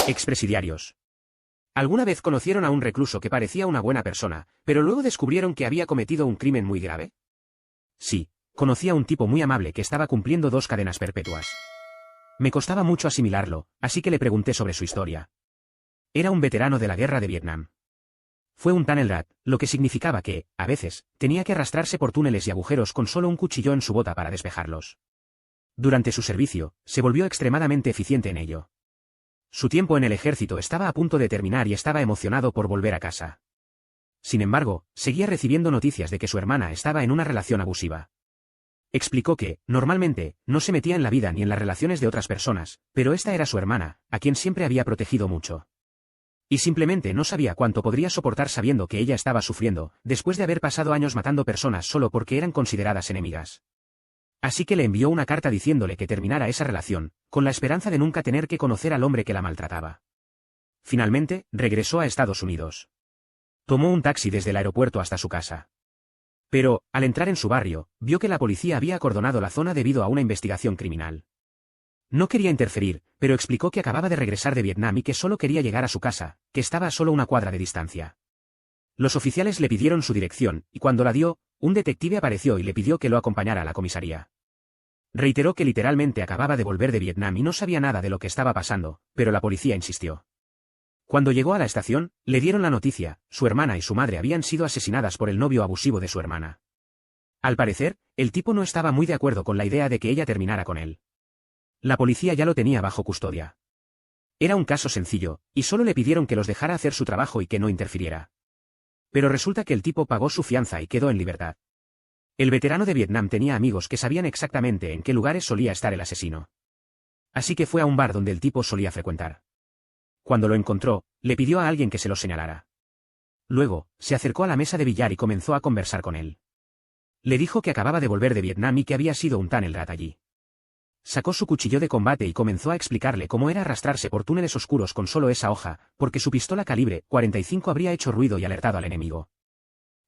Expresidiarios. ¿Alguna vez conocieron a un recluso que parecía una buena persona, pero luego descubrieron que había cometido un crimen muy grave? Sí, conocí a un tipo muy amable que estaba cumpliendo 2 cadenas perpetuas. Me costaba mucho asimilarlo, así que le pregunté sobre su historia. Era un veterano de la guerra de Vietnam. Fue un tunnel rat, lo que significaba que, a veces, tenía que arrastrarse por túneles y agujeros con solo un cuchillo en su bota para despejarlos. Durante su servicio, se volvió extremadamente eficiente en ello. Su tiempo en el ejército estaba a punto de terminar y estaba emocionado por volver a casa. Sin embargo, seguía recibiendo noticias de que su hermana estaba en una relación abusiva. Explicó que, normalmente, no se metía en la vida ni en las relaciones de otras personas, pero esta era su hermana, a quien siempre había protegido mucho. Y simplemente no sabía cuánto podría soportar sabiendo que ella estaba sufriendo, después de haber pasado años matando personas solo porque eran consideradas enemigas. Así que le envió una carta diciéndole que terminara esa relación, con la esperanza de nunca tener que conocer al hombre que la maltrataba. Finalmente, regresó a Estados Unidos. Tomó un taxi desde el aeropuerto hasta su casa. Pero, al entrar en su barrio, vio que la policía había acordonado la zona debido a una investigación criminal. No quería interferir, pero explicó que acababa de regresar de Vietnam y que solo quería llegar a su casa, que estaba a solo una cuadra de distancia. Los oficiales le pidieron su dirección, y cuando la dio, un detective apareció y le pidió que lo acompañara a la comisaría. Reiteró que literalmente acababa de volver de Vietnam y no sabía nada de lo que estaba pasando, pero la policía insistió. Cuando llegó a la estación, le dieron la noticia: su hermana y su madre habían sido asesinadas por el novio abusivo de su hermana. Al parecer, el tipo no estaba muy de acuerdo con la idea de que ella terminara con él. La policía ya lo tenía bajo custodia. Era un caso sencillo, y solo le pidieron que los dejara hacer su trabajo y que no interfiriera. Pero resulta que el tipo pagó su fianza y quedó en libertad. El veterano de Vietnam tenía amigos que sabían exactamente en qué lugares solía estar el asesino. Así que fue a un bar donde el tipo solía frecuentar. Cuando lo encontró, le pidió a alguien que se lo señalara. Luego, se acercó a la mesa de billar y comenzó a conversar con él. Le dijo que acababa de volver de Vietnam y que había sido un tunnel rat allí. Sacó su cuchillo de combate y comenzó a explicarle cómo era arrastrarse por túneles oscuros con solo esa hoja, porque su pistola calibre .45 habría hecho ruido y alertado al enemigo.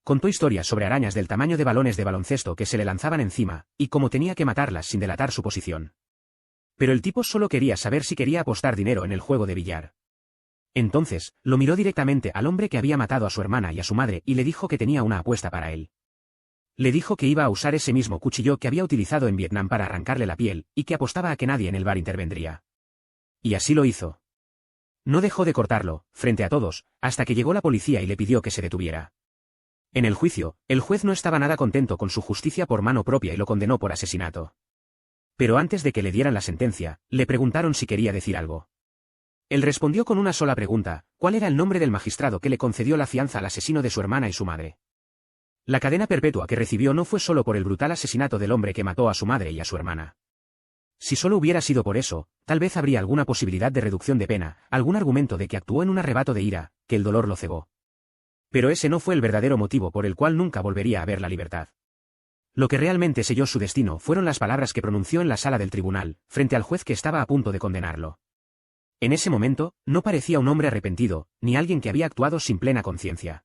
Contó historias sobre arañas del tamaño de balones de baloncesto que se le lanzaban encima, y cómo tenía que matarlas sin delatar su posición. Pero el tipo solo quería saber si quería apostar dinero en el juego de billar. Entonces, lo miró directamente al hombre que había matado a su hermana y a su madre y le dijo que tenía una apuesta para él. Le dijo que iba a usar ese mismo cuchillo que había utilizado en Vietnam para arrancarle la piel, y que apostaba a que nadie en el bar intervendría. Y así lo hizo. No dejó de cortarlo, frente a todos, hasta que llegó la policía y le pidió que se detuviera. En el juicio, el juez no estaba nada contento con su justicia por mano propia y lo condenó por asesinato. Pero antes de que le dieran la sentencia, le preguntaron si quería decir algo. Él respondió con una sola pregunta: ¿cuál era el nombre del magistrado que le concedió la fianza al asesino de su hermana y su madre? La cadena perpetua que recibió no fue solo por el brutal asesinato del hombre que mató a su madre y a su hermana. Si solo hubiera sido por eso, tal vez habría alguna posibilidad de reducción de pena, algún argumento de que actuó en un arrebato de ira, que el dolor lo cegó. Pero ese no fue el verdadero motivo por el cual nunca volvería a ver la libertad. Lo que realmente selló su destino fueron las palabras que pronunció en la sala del tribunal, frente al juez que estaba a punto de condenarlo. En ese momento, no parecía un hombre arrepentido, ni alguien que había actuado sin plena conciencia.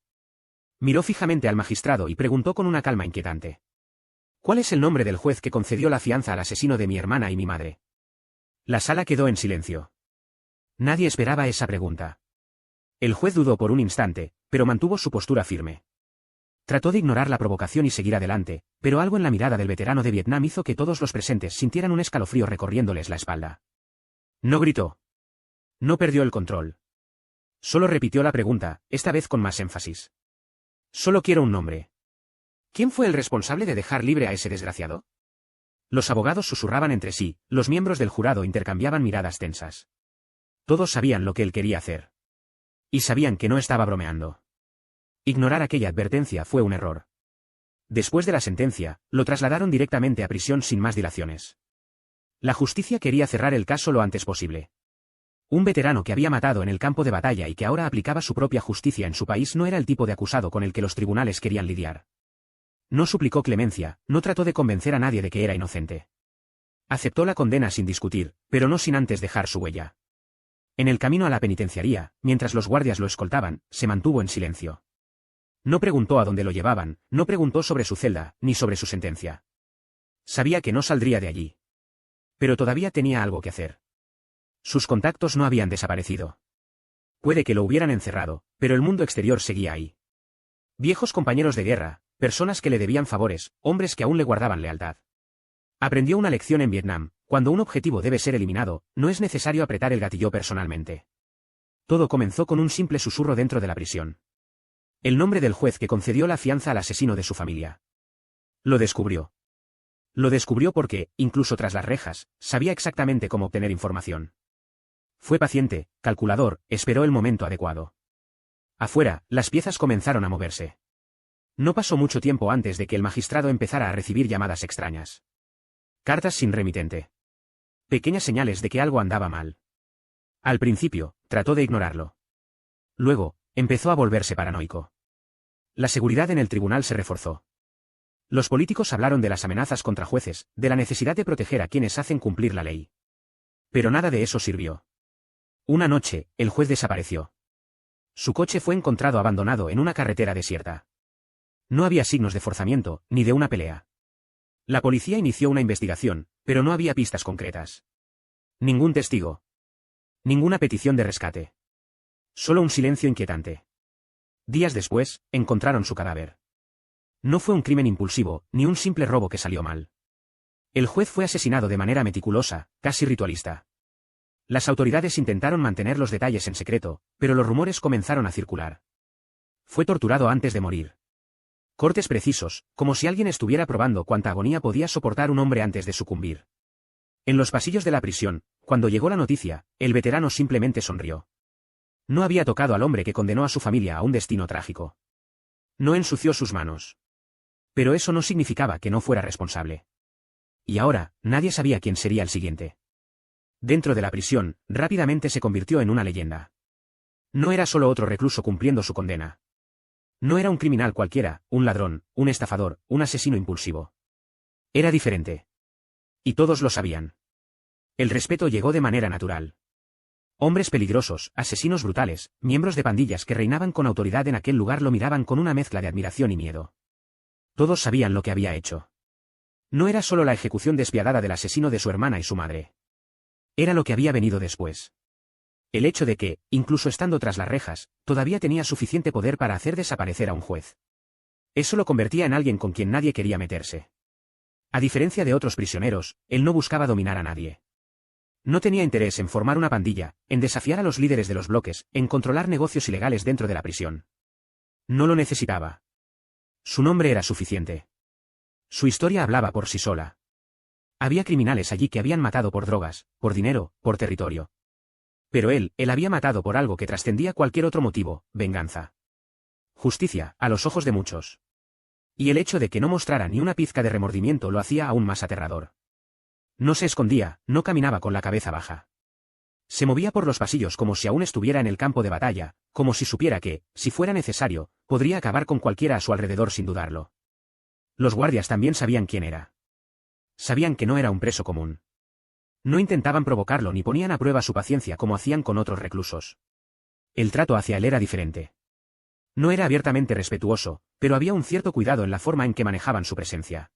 Miró fijamente al magistrado y preguntó con una calma inquietante: ¿cuál es el nombre del juez que concedió la fianza al asesino de mi hermana y mi madre? La sala quedó en silencio. Nadie esperaba esa pregunta. El juez dudó por un instante, pero mantuvo su postura firme. Trató de ignorar la provocación y seguir adelante, pero algo en la mirada del veterano de Vietnam hizo que todos los presentes sintieran un escalofrío recorriéndoles la espalda. No gritó. No perdió el control. Solo repitió la pregunta, esta vez con más énfasis. Solo quiero un nombre. ¿Quién fue el responsable de dejar libre a ese desgraciado? Los abogados susurraban entre sí, los miembros del jurado intercambiaban miradas tensas. Todos sabían lo que él quería hacer. Y sabían que no estaba bromeando. Ignorar aquella advertencia fue un error. Después de la sentencia, lo trasladaron directamente a prisión sin más dilaciones. La justicia quería cerrar el caso lo antes posible. Un veterano que había matado en el campo de batalla y que ahora aplicaba su propia justicia en su país no era el tipo de acusado con el que los tribunales querían lidiar. No suplicó clemencia, no trató de convencer a nadie de que era inocente. Aceptó la condena sin discutir, pero no sin antes dejar su huella. En el camino a la penitenciaría, mientras los guardias lo escoltaban, se mantuvo en silencio. No preguntó a dónde lo llevaban, no preguntó sobre su celda, ni sobre su sentencia. Sabía que no saldría de allí. Pero todavía tenía algo que hacer. Sus contactos no habían desaparecido. Puede que lo hubieran encerrado, pero el mundo exterior seguía ahí. Viejos compañeros de guerra, personas que le debían favores, hombres que aún le guardaban lealtad. Aprendió una lección en Vietnam: cuando un objetivo debe ser eliminado, no es necesario apretar el gatillo personalmente. Todo comenzó con un simple susurro dentro de la prisión. El nombre del juez que concedió la fianza al asesino de su familia. Lo descubrió. Lo descubrió porque, incluso tras las rejas, sabía exactamente cómo obtener información. Fue paciente, calculador, esperó el momento adecuado. Afuera, las piezas comenzaron a moverse. No pasó mucho tiempo antes de que el magistrado empezara a recibir llamadas extrañas. Cartas sin remitente. Pequeñas señales de que algo andaba mal. Al principio, trató de ignorarlo. Luego, empezó a volverse paranoico. La seguridad en el tribunal se reforzó. Los políticos hablaron de las amenazas contra jueces, de la necesidad de proteger a quienes hacen cumplir la ley. Pero nada de eso sirvió. Una noche, el juez desapareció. Su coche fue encontrado abandonado en una carretera desierta. No había signos de forzamiento, ni de una pelea. La policía inició una investigación, pero no había pistas concretas. Ningún testigo. Ninguna petición de rescate. Solo un silencio inquietante. Días después, encontraron su cadáver. No fue un crimen impulsivo, ni un simple robo que salió mal. El juez fue asesinado de manera meticulosa, casi ritualista. Las autoridades intentaron mantener los detalles en secreto, pero los rumores comenzaron a circular. Fue torturado antes de morir. Cortes precisos, como si alguien estuviera probando cuánta agonía podía soportar un hombre antes de sucumbir. En los pasillos de la prisión, cuando llegó la noticia, el veterano simplemente sonrió. No había tocado al hombre que condenó a su familia a un destino trágico. No ensució sus manos. Pero eso no significaba que no fuera responsable. Y ahora, nadie sabía quién sería el siguiente. Dentro de la prisión, rápidamente se convirtió en una leyenda. No era solo otro recluso cumpliendo su condena. No era un criminal cualquiera, un ladrón, un estafador, un asesino impulsivo. Era diferente. Y todos lo sabían. El respeto llegó de manera natural. Hombres peligrosos, asesinos brutales, miembros de pandillas que reinaban con autoridad en aquel lugar lo miraban con una mezcla de admiración y miedo. Todos sabían lo que había hecho. No era solo la ejecución despiadada del asesino de su hermana y su madre. Era lo que había venido después. El hecho de que, incluso estando tras las rejas, todavía tenía suficiente poder para hacer desaparecer a un juez. Eso lo convertía en alguien con quien nadie quería meterse. A diferencia de otros prisioneros, él no buscaba dominar a nadie. No tenía interés en formar una pandilla, en desafiar a los líderes de los bloques, en controlar negocios ilegales dentro de la prisión. No lo necesitaba. Su nombre era suficiente. Su historia hablaba por sí sola. Había criminales allí que habían matado por drogas, por dinero, por territorio. Pero él había matado por algo que trascendía cualquier otro motivo: venganza. Justicia, a los ojos de muchos. Y el hecho de que no mostrara ni una pizca de remordimiento lo hacía aún más aterrador. No se escondía, no caminaba con la cabeza baja. Se movía por los pasillos como si aún estuviera en el campo de batalla, como si supiera que, si fuera necesario, podría acabar con cualquiera a su alrededor sin dudarlo. Los guardias también sabían quién era. Sabían que no era un preso común. No intentaban provocarlo ni ponían a prueba su paciencia como hacían con otros reclusos. El trato hacia él era diferente. No era abiertamente respetuoso, pero había un cierto cuidado en la forma en que manejaban su presencia.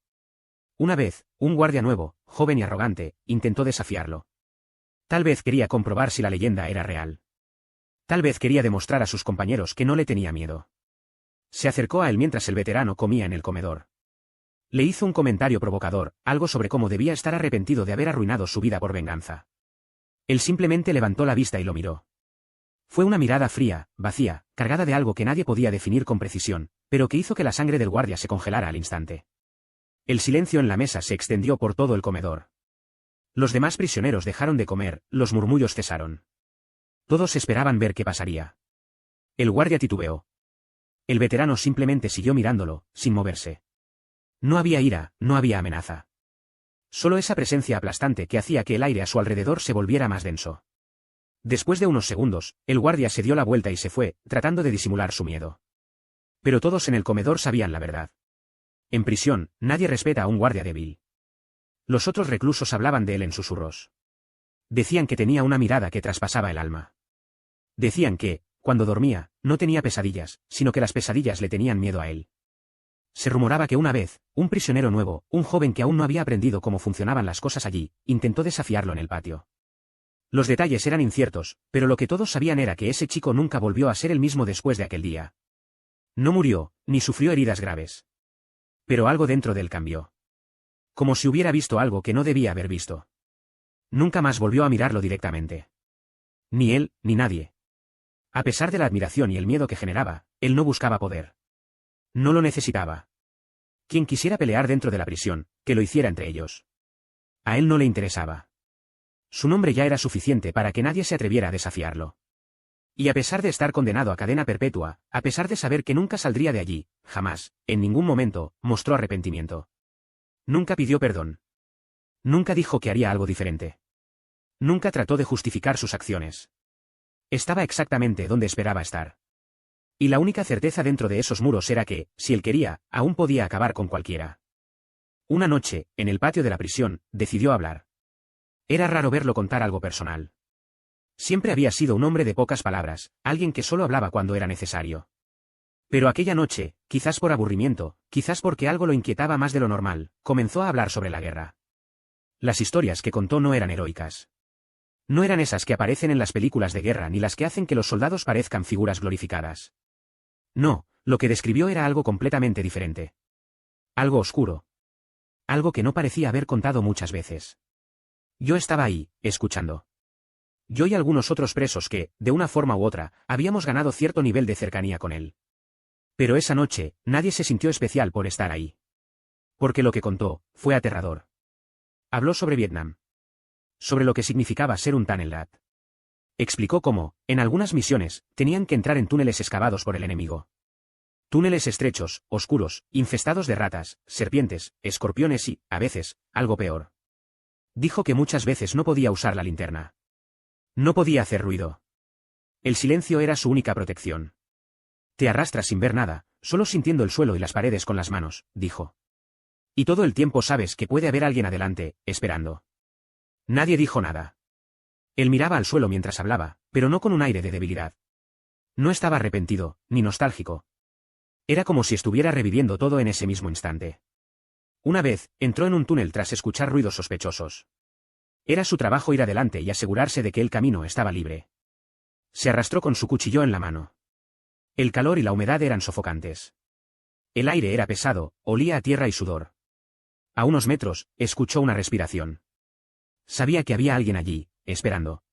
Una vez, un guardia nuevo, joven y arrogante, intentó desafiarlo. Tal vez quería comprobar si la leyenda era real. Tal vez quería demostrar a sus compañeros que no le tenía miedo. Se acercó a él mientras el veterano comía en el comedor. Le hizo un comentario provocador, algo sobre cómo debía estar arrepentido de haber arruinado su vida por venganza. Él simplemente levantó la vista y lo miró. Fue una mirada fría, vacía, cargada de algo que nadie podía definir con precisión, pero que hizo que la sangre del guardia se congelara al instante. El silencio en la mesa se extendió por todo el comedor. Los demás prisioneros dejaron de comer, los murmullos cesaron. Todos esperaban ver qué pasaría. El guardia titubeó. El veterano simplemente siguió mirándolo, sin moverse. No había ira, no había amenaza. Solo esa presencia aplastante que hacía que el aire a su alrededor se volviera más denso. Después de unos segundos, el guardia se dio la vuelta y se fue, tratando de disimular su miedo. Pero todos en el comedor sabían la verdad. En prisión, nadie respeta a un guardia débil. Los otros reclusos hablaban de él en susurros. Decían que tenía una mirada que traspasaba el alma. Decían que, cuando dormía, no tenía pesadillas, sino que las pesadillas le tenían miedo a él. Se rumoraba que una vez, un prisionero nuevo, un joven que aún no había aprendido cómo funcionaban las cosas allí, intentó desafiarlo en el patio. Los detalles eran inciertos, pero lo que todos sabían era que ese chico nunca volvió a ser el mismo después de aquel día. No murió, ni sufrió heridas graves. Pero algo dentro de él cambió. Como si hubiera visto algo que no debía haber visto. Nunca más volvió a mirarlo directamente. Ni él, ni nadie. A pesar de la admiración y el miedo que generaba, él no buscaba poder. No lo necesitaba. Quien quisiera pelear dentro de la prisión, que lo hiciera entre ellos. A él no le interesaba. Su nombre ya era suficiente para que nadie se atreviera a desafiarlo. Y a pesar de estar condenado a cadena perpetua, a pesar de saber que nunca saldría de allí, jamás, en ningún momento, mostró arrepentimiento. Nunca pidió perdón. Nunca dijo que haría algo diferente. Nunca trató de justificar sus acciones. Estaba exactamente donde esperaba estar. Y la única certeza dentro de esos muros era que, si él quería, aún podía acabar con cualquiera. Una noche, en el patio de la prisión, decidió hablar. Era raro verlo contar algo personal. Siempre había sido un hombre de pocas palabras, alguien que solo hablaba cuando era necesario. Pero aquella noche, quizás por aburrimiento, quizás porque algo lo inquietaba más de lo normal, comenzó a hablar sobre la guerra. Las historias que contó no eran heroicas. No eran esas que aparecen en las películas de guerra ni las que hacen que los soldados parezcan figuras glorificadas. No, lo que describió era algo completamente diferente. Algo oscuro. Algo que no parecía haber contado muchas veces. Yo estaba ahí, escuchando. Yo y algunos otros presos que, de una forma u otra, habíamos ganado cierto nivel de cercanía con él. Pero esa noche, nadie se sintió especial por estar ahí. Porque lo que contó, fue aterrador. Habló sobre Vietnam. Sobre lo que significaba ser un Tunnel-Rat. Explicó cómo, en algunas misiones, tenían que entrar en túneles excavados por el enemigo. Túneles estrechos, oscuros, infestados de ratas, serpientes, escorpiones y, a veces, algo peor. Dijo que muchas veces no podía usar la linterna. No podía hacer ruido. El silencio era su única protección. Te arrastras sin ver nada, solo sintiendo el suelo y las paredes con las manos, dijo. Y todo el tiempo sabes que puede haber alguien adelante, esperando. Nadie dijo nada. Él miraba al suelo mientras hablaba, pero no con un aire de debilidad. No estaba arrepentido, ni nostálgico. Era como si estuviera reviviendo todo en ese mismo instante. Una vez, entró en un túnel tras escuchar ruidos sospechosos. Era su trabajo ir adelante y asegurarse de que el camino estaba libre. Se arrastró con su cuchillo en la mano. El calor y la humedad eran sofocantes. El aire era pesado, olía a tierra y sudor. A unos metros, escuchó una respiración. Sabía que había alguien allí, esperando.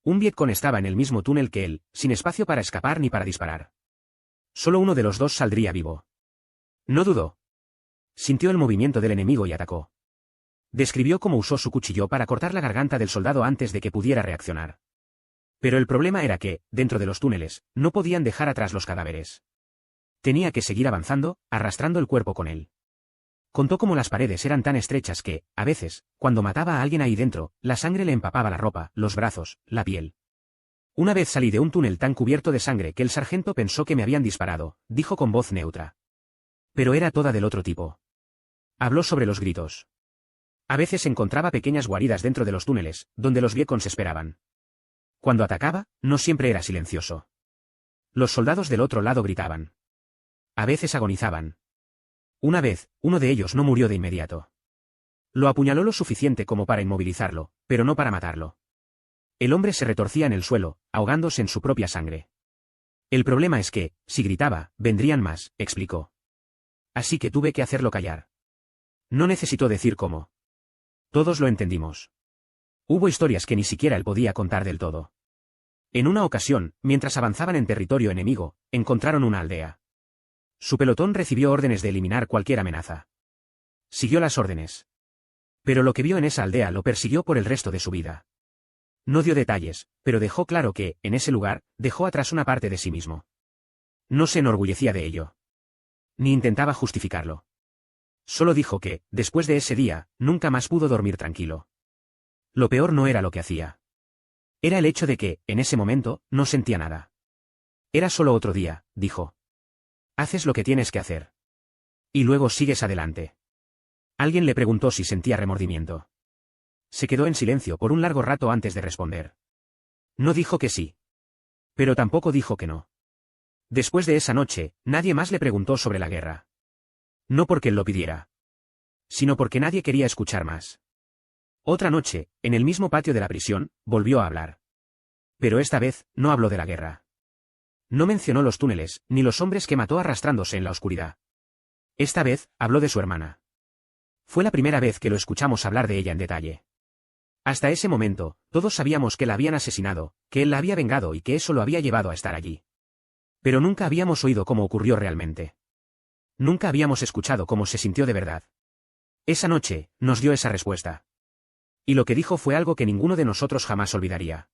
Un Vietcong estaba en el mismo túnel que él, sin espacio para escapar ni para disparar. Solo uno de los dos saldría vivo. No dudó. Sintió el movimiento del enemigo y atacó. Describió cómo usó su cuchillo para cortar la garganta del soldado antes de que pudiera reaccionar. Pero el problema era que, dentro de los túneles, no podían dejar atrás los cadáveres. Tenía que seguir avanzando, arrastrando el cuerpo con él. Contó cómo las paredes eran tan estrechas que, a veces, cuando mataba a alguien ahí dentro, la sangre le empapaba la ropa, los brazos, la piel. Una vez salí de un túnel tan cubierto de sangre que el sargento pensó que me habían disparado, dijo con voz neutra. Pero era toda del otro tipo. Habló sobre los gritos. A veces encontraba pequeñas guaridas dentro de los túneles, donde los Vietcongs esperaban. Cuando atacaba, no siempre era silencioso. Los soldados del otro lado gritaban. A veces agonizaban. Una vez, uno de ellos no murió de inmediato. Lo apuñaló lo suficiente como para inmovilizarlo, pero no para matarlo. El hombre se retorcía en el suelo, ahogándose en su propia sangre. El problema es que, si gritaba, vendrían más, explicó. Así que tuve que hacerlo callar. No necesitó decir cómo. Todos lo entendimos. Hubo historias que ni siquiera él podía contar del todo. En una ocasión, mientras avanzaban en territorio enemigo, encontraron una aldea. Su pelotón recibió órdenes de eliminar cualquier amenaza. Siguió las órdenes. Pero lo que vio en esa aldea lo persiguió por el resto de su vida. No dio detalles, pero dejó claro que, en ese lugar, dejó atrás una parte de sí mismo. No se enorgullecía de ello. Ni intentaba justificarlo. Solo dijo que, después de ese día, nunca más pudo dormir tranquilo. Lo peor no era lo que hacía. Era el hecho de que, en ese momento, no sentía nada. Era solo otro día, dijo. Haces lo que tienes que hacer. Y luego sigues adelante. Alguien le preguntó si sentía remordimiento. Se quedó en silencio por un largo rato antes de responder. No dijo que sí. Pero tampoco dijo que no. Después de esa noche, nadie más le preguntó sobre la guerra. No porque él lo pidiera. Sino porque nadie quería escuchar más. Otra noche, en el mismo patio de la prisión, volvió a hablar. Pero esta vez, no habló de la guerra. No mencionó los túneles, ni los hombres que mató arrastrándose en la oscuridad. Esta vez, habló de su hermana. Fue la primera vez que lo escuchamos hablar de ella en detalle. Hasta ese momento, todos sabíamos que la habían asesinado, que él la había vengado y que eso lo había llevado a estar allí. Pero nunca habíamos oído cómo ocurrió realmente. Nunca habíamos escuchado cómo se sintió de verdad. Esa noche, nos dio esa respuesta. Y lo que dijo fue algo que ninguno de nosotros jamás olvidaría.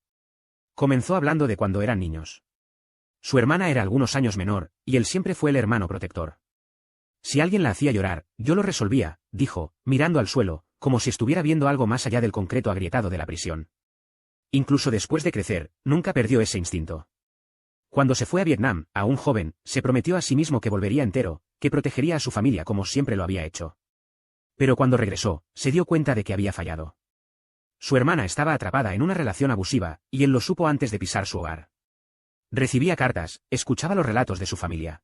Comenzó hablando de cuando eran niños. Su hermana era algunos años menor, y él siempre fue el hermano protector. Si alguien la hacía llorar, yo lo resolvía, dijo, mirando al suelo, como si estuviera viendo algo más allá del concreto agrietado de la prisión. Incluso después de crecer, nunca perdió ese instinto. Cuando se fue a Vietnam, aún joven, se prometió a sí mismo que volvería entero, que protegería a su familia como siempre lo había hecho. Pero cuando regresó, se dio cuenta de que había fallado. Su hermana estaba atrapada en una relación abusiva, y él lo supo antes de pisar su hogar. Recibía cartas, escuchaba los relatos de su familia.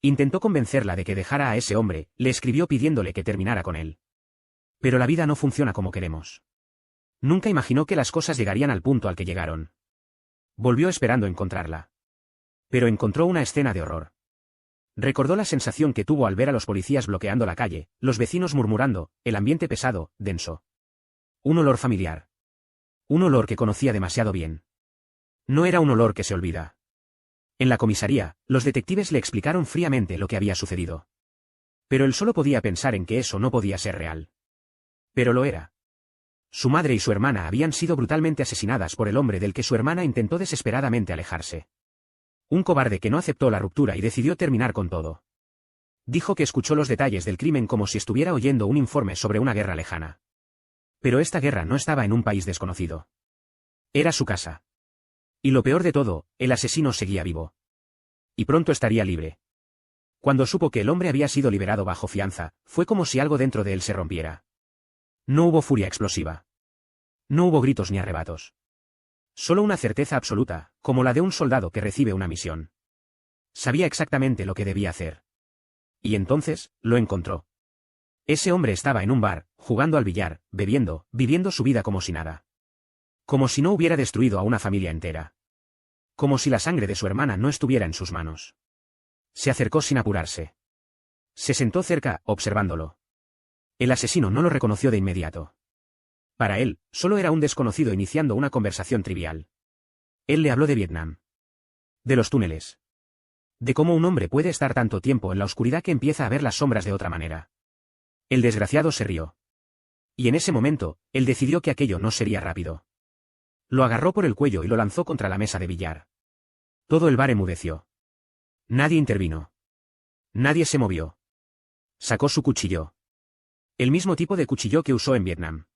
Intentó convencerla de que dejara a ese hombre, le escribió pidiéndole que terminara con él. Pero la vida no funciona como queremos. Nunca imaginó que las cosas llegarían al punto al que llegaron. Volvió esperando encontrarla. Pero encontró una escena de horror. Recordó la sensación que tuvo al ver a los policías bloqueando la calle, los vecinos murmurando, el ambiente pesado, denso. Un olor familiar. Un olor que conocía demasiado bien. No era un olor que se olvida. En la comisaría, los detectives le explicaron fríamente lo que había sucedido. Pero él solo podía pensar en que eso no podía ser real. Pero lo era. Su madre y su hermana habían sido brutalmente asesinadas por el hombre del que su hermana intentó desesperadamente alejarse. Un cobarde que no aceptó la ruptura y decidió terminar con todo. Dijo que escuchó los detalles del crimen como si estuviera oyendo un informe sobre una guerra lejana. Pero esta guerra no estaba en un país desconocido. Era su casa. Y lo peor de todo, el asesino seguía vivo. Y pronto estaría libre. Cuando supo que el hombre había sido liberado bajo fianza, fue como si algo dentro de él se rompiera. No hubo furia explosiva. No hubo gritos ni arrebatos. Solo una certeza absoluta, como la de un soldado que recibe una misión. Sabía exactamente lo que debía hacer. Y entonces, lo encontró. Ese hombre estaba en un bar, jugando al billar, bebiendo, viviendo su vida como si nada. Como si no hubiera destruido a una familia entera. Como si la sangre de su hermana no estuviera en sus manos. Se acercó sin apurarse. Se sentó cerca, observándolo. El asesino no lo reconoció de inmediato. Para él, solo era un desconocido iniciando una conversación trivial. Él le habló de Vietnam. De los túneles. De cómo un hombre puede estar tanto tiempo en la oscuridad que empieza a ver las sombras de otra manera. El desgraciado se rió. Y en ese momento, él decidió que aquello no sería rápido. Lo agarró por el cuello y lo lanzó contra la mesa de billar. Todo el bar enmudeció. Nadie intervino. Nadie se movió. Sacó su cuchillo. El mismo tipo de cuchillo que usó en Vietnam.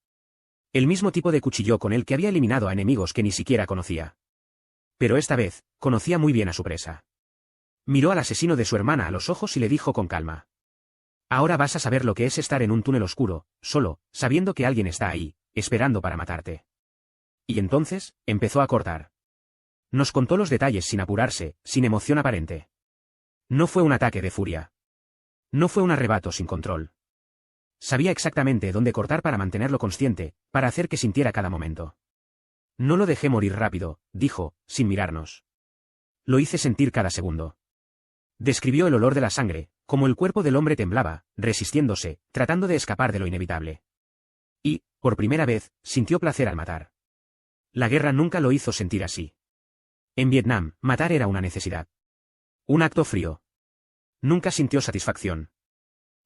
El mismo tipo de cuchillo con el que había eliminado a enemigos que ni siquiera conocía. Pero esta vez, conocía muy bien a su presa. Miró al asesino de su hermana a los ojos y le dijo con calma. Ahora vas a saber lo que es estar en un túnel oscuro, solo, sabiendo que alguien está ahí, esperando para matarte. Y entonces, empezó a cortar. Nos contó los detalles sin apurarse, sin emoción aparente. No fue un ataque de furia. No fue un arrebato sin control. Sabía exactamente dónde cortar para mantenerlo consciente, para hacer que sintiera cada momento. No lo dejé morir rápido, dijo, sin mirarnos. Lo hice sentir cada segundo. Describió el olor de la sangre, como el cuerpo del hombre temblaba, resistiéndose, tratando de escapar de lo inevitable. Y, por primera vez, sintió placer al matar. La guerra nunca lo hizo sentir así. En Vietnam, matar era una necesidad. Un acto frío. Nunca sintió satisfacción.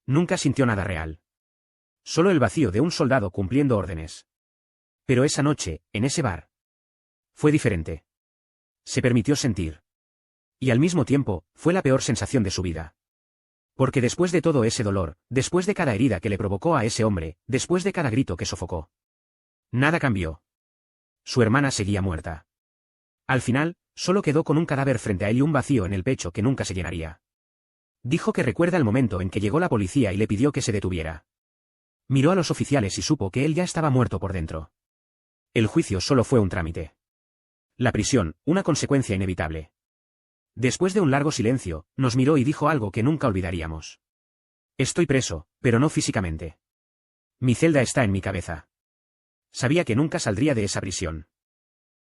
Nunca sintió nada real. Solo el vacío de un soldado cumpliendo órdenes. Pero esa noche, en ese bar, fue diferente. Se permitió sentir. Y al mismo tiempo, fue la peor sensación de su vida. Porque después de todo ese dolor, después de cada herida que le provocó a ese hombre, después de cada grito que sofocó, nada cambió. Su hermana seguía muerta. Al final, solo quedó con un cadáver frente a él y un vacío en el pecho que nunca se llenaría. Dijo que recuerda el momento en que llegó la policía y le pidió que se detuviera. Miró a los oficiales y supo que él ya estaba muerto por dentro. El juicio solo fue un trámite. La prisión, una consecuencia inevitable. Después de un largo silencio, nos miró y dijo algo que nunca olvidaríamos. Estoy preso, pero no físicamente. Mi celda está en mi cabeza. Sabía que nunca saldría de esa prisión.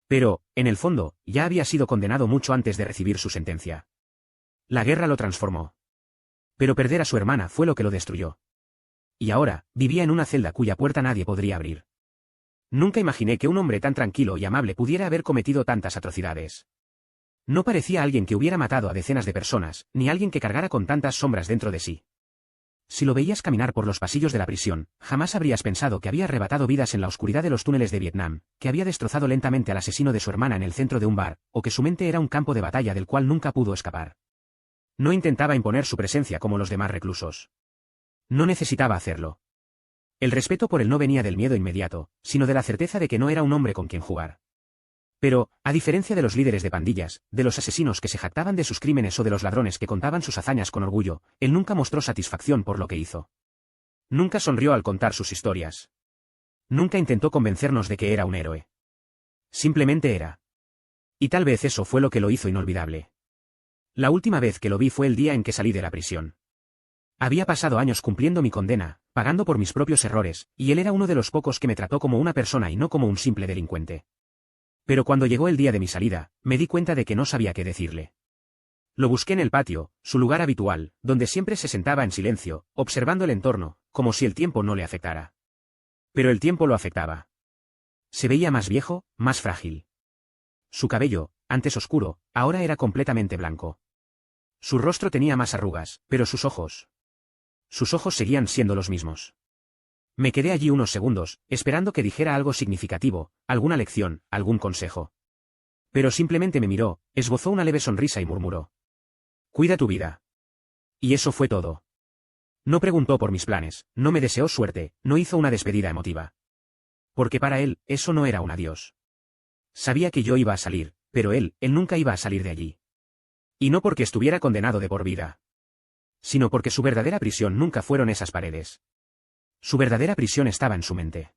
Pero, en el fondo, ya había sido condenado mucho antes de recibir su sentencia. La guerra lo transformó. Pero perder a su hermana fue lo que lo destruyó. Y ahora, vivía en una celda cuya puerta nadie podría abrir. Nunca imaginé que un hombre tan tranquilo y amable pudiera haber cometido tantas atrocidades. No parecía alguien que hubiera matado a decenas de personas, ni alguien que cargara con tantas sombras dentro de sí. Si lo veías caminar por los pasillos de la prisión, jamás habrías pensado que había arrebatado vidas en la oscuridad de los túneles de Vietnam, que había destrozado lentamente al asesino de su hermana en el centro de un bar, o que su mente era un campo de batalla del cual nunca pudo escapar. No intentaba imponer su presencia como los demás reclusos. No necesitaba hacerlo. El respeto por él no venía del miedo inmediato, sino de la certeza de que no era un hombre con quien jugar. Pero, a diferencia de los líderes de pandillas, de los asesinos que se jactaban de sus crímenes o de los ladrones que contaban sus hazañas con orgullo, él nunca mostró satisfacción por lo que hizo. Nunca sonrió al contar sus historias. Nunca intentó convencernos de que era un héroe. Simplemente era. Y tal vez eso fue lo que lo hizo inolvidable. La última vez que lo vi fue el día en que salí de la prisión. Había pasado años cumpliendo mi condena, pagando por mis propios errores, y él era uno de los pocos que me trató como una persona y no como un simple delincuente. Pero cuando llegó el día de mi salida, me di cuenta de que no sabía qué decirle. Lo busqué en el patio, su lugar habitual, donde siempre se sentaba en silencio, observando el entorno, como si el tiempo no le afectara. Pero el tiempo lo afectaba. Se veía más viejo, más frágil. Su cabello, antes oscuro, ahora era completamente blanco. Su rostro tenía más arrugas, pero sus ojos seguían siendo los mismos. Me quedé allí unos segundos, esperando que dijera algo significativo, alguna lección, algún consejo. Pero simplemente me miró, esbozó una leve sonrisa y murmuró: «Cuida tu vida». Y eso fue todo. No preguntó por mis planes, no me deseó suerte, no hizo una despedida emotiva. Porque para él, eso no era un adiós. Sabía que yo iba a salir, pero él nunca iba a salir de allí. Y no porque estuviera condenado de por vida, sino porque su verdadera prisión nunca fueron esas paredes. Su verdadera prisión estaba en su mente.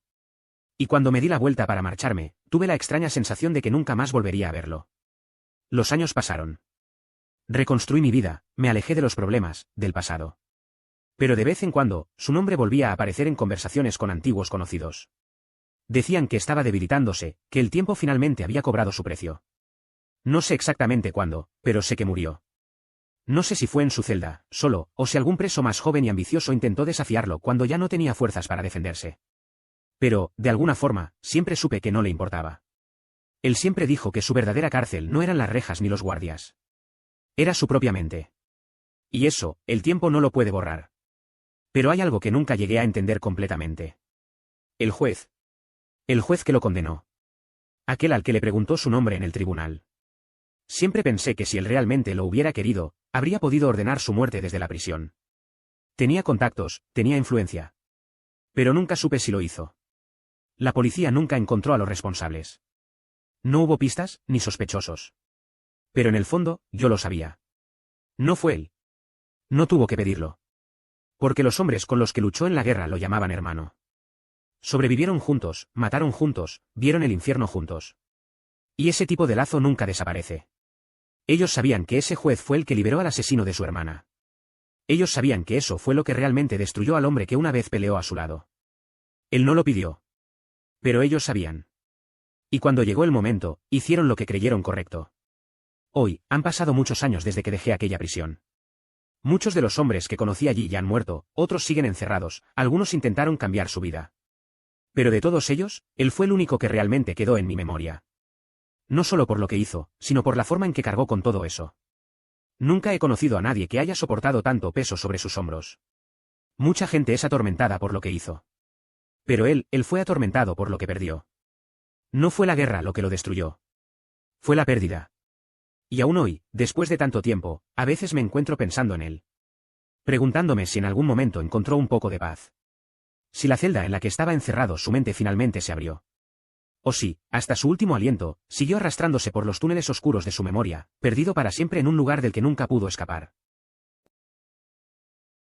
Y cuando me di la vuelta para marcharme, tuve la extraña sensación de que nunca más volvería a verlo. Los años pasaron. Reconstruí mi vida, me alejé de los problemas, del pasado. Pero de vez en cuando, su nombre volvía a aparecer en conversaciones con antiguos conocidos. Decían que estaba debilitándose, que el tiempo finalmente había cobrado su precio. No sé exactamente cuándo, pero sé que murió. No sé si fue en su celda, solo, o si algún preso más joven y ambicioso intentó desafiarlo cuando ya no tenía fuerzas para defenderse. Pero, de alguna forma, siempre supe que no le importaba. Él siempre dijo que su verdadera cárcel no eran las rejas ni los guardias. Era su propia mente. Y eso, el tiempo no lo puede borrar. Pero hay algo que nunca llegué a entender completamente. El juez. El juez que lo condenó. Aquel al que le preguntó su nombre en el tribunal. Siempre pensé que si él realmente lo hubiera querido, habría podido ordenar su muerte desde la prisión. Tenía contactos, tenía influencia. Pero nunca supe si lo hizo. La policía nunca encontró a los responsables. No hubo pistas, ni sospechosos. Pero en el fondo, yo lo sabía. No fue él. No tuvo que pedirlo. Porque los hombres con los que luchó en la guerra lo llamaban hermano. Sobrevivieron juntos, mataron juntos, vieron el infierno juntos. Y ese tipo de lazo nunca desaparece. Ellos sabían que ese juez fue el que liberó al asesino de su hermana. Ellos sabían que eso fue lo que realmente destruyó al hombre que una vez peleó a su lado. Él no lo pidió. Pero ellos sabían. Y cuando llegó el momento, hicieron lo que creyeron correcto. Hoy, han pasado muchos años desde que dejé aquella prisión. Muchos de los hombres que conocí allí ya han muerto, otros siguen encerrados, algunos intentaron cambiar su vida. Pero de todos ellos, él fue el único que realmente quedó en mi memoria. No solo por lo que hizo, sino por la forma en que cargó con todo eso. Nunca he conocido a nadie que haya soportado tanto peso sobre sus hombros. Mucha gente es atormentada por lo que hizo. Pero él fue atormentado por lo que perdió. No fue la guerra lo que lo destruyó. Fue la pérdida. Y aún hoy, después de tanto tiempo, a veces me encuentro pensando en él. Preguntándome si en algún momento encontró un poco de paz. Si la celda en la que estaba encerrado su mente finalmente se abrió. O sí, hasta su último aliento, siguió arrastrándose por los túneles oscuros de su memoria, perdido para siempre en un lugar del que nunca pudo escapar.